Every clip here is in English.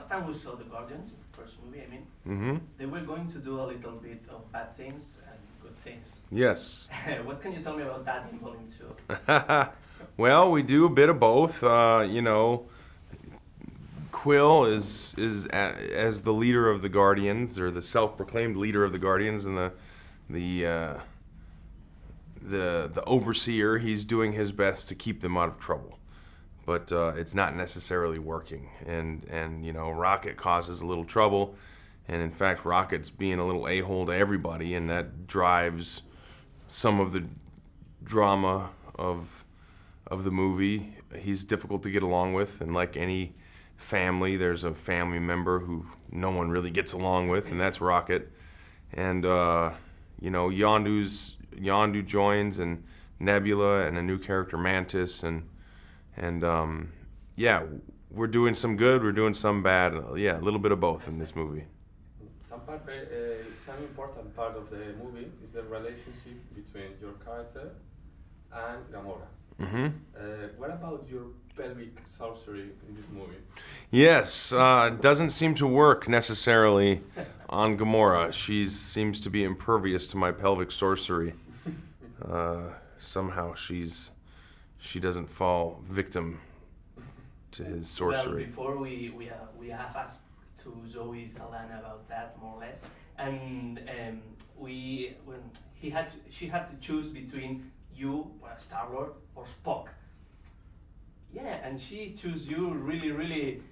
Last time we saw the Guardians, the first movie, I mean, they were going to do a little bit of bad things and good things. Yes. What can you tell me about that in Volume 2? Well, we do a bit of both. You know, Quill is as the leader of the Guardians, or the self-proclaimed leader of the Guardians, and the overseer. He's doing his best to keep them out of trouble, but it's not necessarily working. And you know, Rocket causes a little trouble, and in fact, Rocket's being a little a-hole to everybody, and that drives some of the drama of the movie. He's difficult to get along with, and like any family, there's a family member who no one really gets along with, and that's Rocket. And you know, Yondu joins, and Nebula, and a new character, Mantis, and yeah, we're doing some good, we're doing some bad. Yeah, a little bit of both in this movie. Some important part of the movie is the relationship between your character and Gamora. What about your pelvic sorcery in this movie? Yes, doesn't seem to work necessarily on Gamora. She seems to be impervious to my pelvic sorcery. Somehow she doesn't fall victim to his sorcery. Well, before we have asked to Zoe Saldana about that, more or less, and she had to choose between you, Star-Lord, or Spock. Yeah, and she chose you really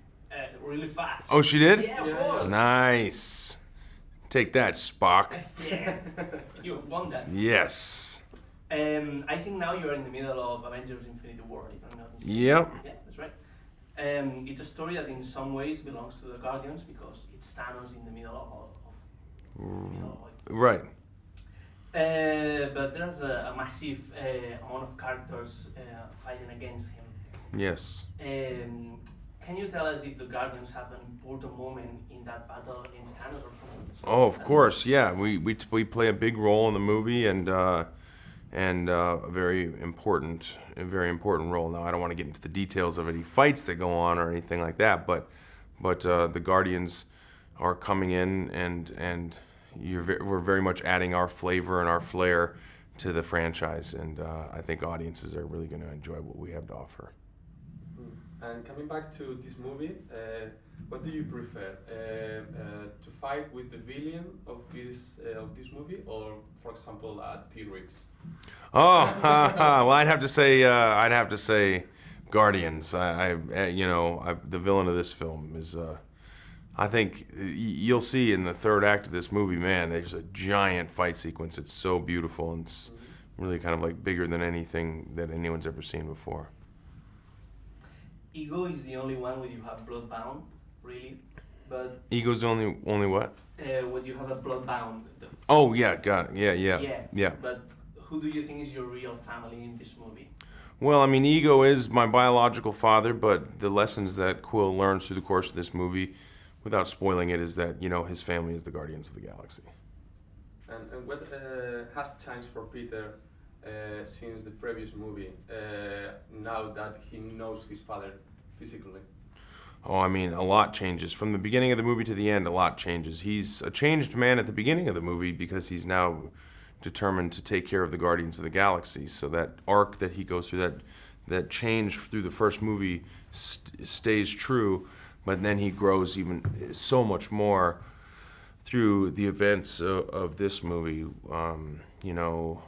fast. Oh, she did? Yeah, of course. Nice. Take that, Spock. Yeah, you won that. Yes. I think now you're in the middle of Avengers Infinity War, if I'm not mistaken. Yep. Yeah, that's right. It's a story that in some ways belongs to the Guardians because it's Thanos in the middle of Right. but there's a massive amount of characters fighting against him. Yes. Can you tell us if the Guardians have an important moment in that battle against Thanos or something? Oh, of course, yeah. We play a big role in the movie, and a very important role. Now, I don't want to get into the details of any fights that go on or anything like that, but the Guardians are coming in, and we're very much adding our flavor and our flair to the franchise, and I think audiences are really going to enjoy what we have to offer. And coming back to this movie, what do you prefer? To fight with the villain of this movie, or, for example, T-Rex? Oh, well, I'd have to say Guardians. The villain of this film is. I think you'll see in the third act of this movie, man, there's a giant fight sequence. It's so beautiful, and it's really kind of like bigger than anything that anyone's ever seen before. Ego is the only one where you have bloodbound, really, but... Ego's the only what? When you have a bloodbound. Oh, yeah, got it. Yeah. But who do you think is your real family in this movie? Well, I mean, Ego is my biological father, but the lessons that Quill learns through the course of this movie, without spoiling it, is that, you know, his family is the Guardians of the Galaxy. And what has changed for Peter since the previous movie, now that he knows his father physically? Oh, I mean, a lot changes. From the beginning of the movie to the end, a lot changes. He's a changed man at the beginning of the movie because he's now determined to take care of the Guardians of the Galaxy. So that arc that he goes through, that change through the first movie stays true, but then he grows even so much more through the events of this movie. You know,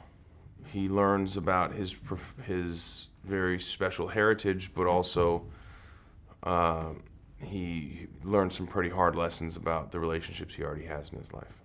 he learns about his very special heritage, but also he learns some pretty hard lessons about the relationships he already has in his life.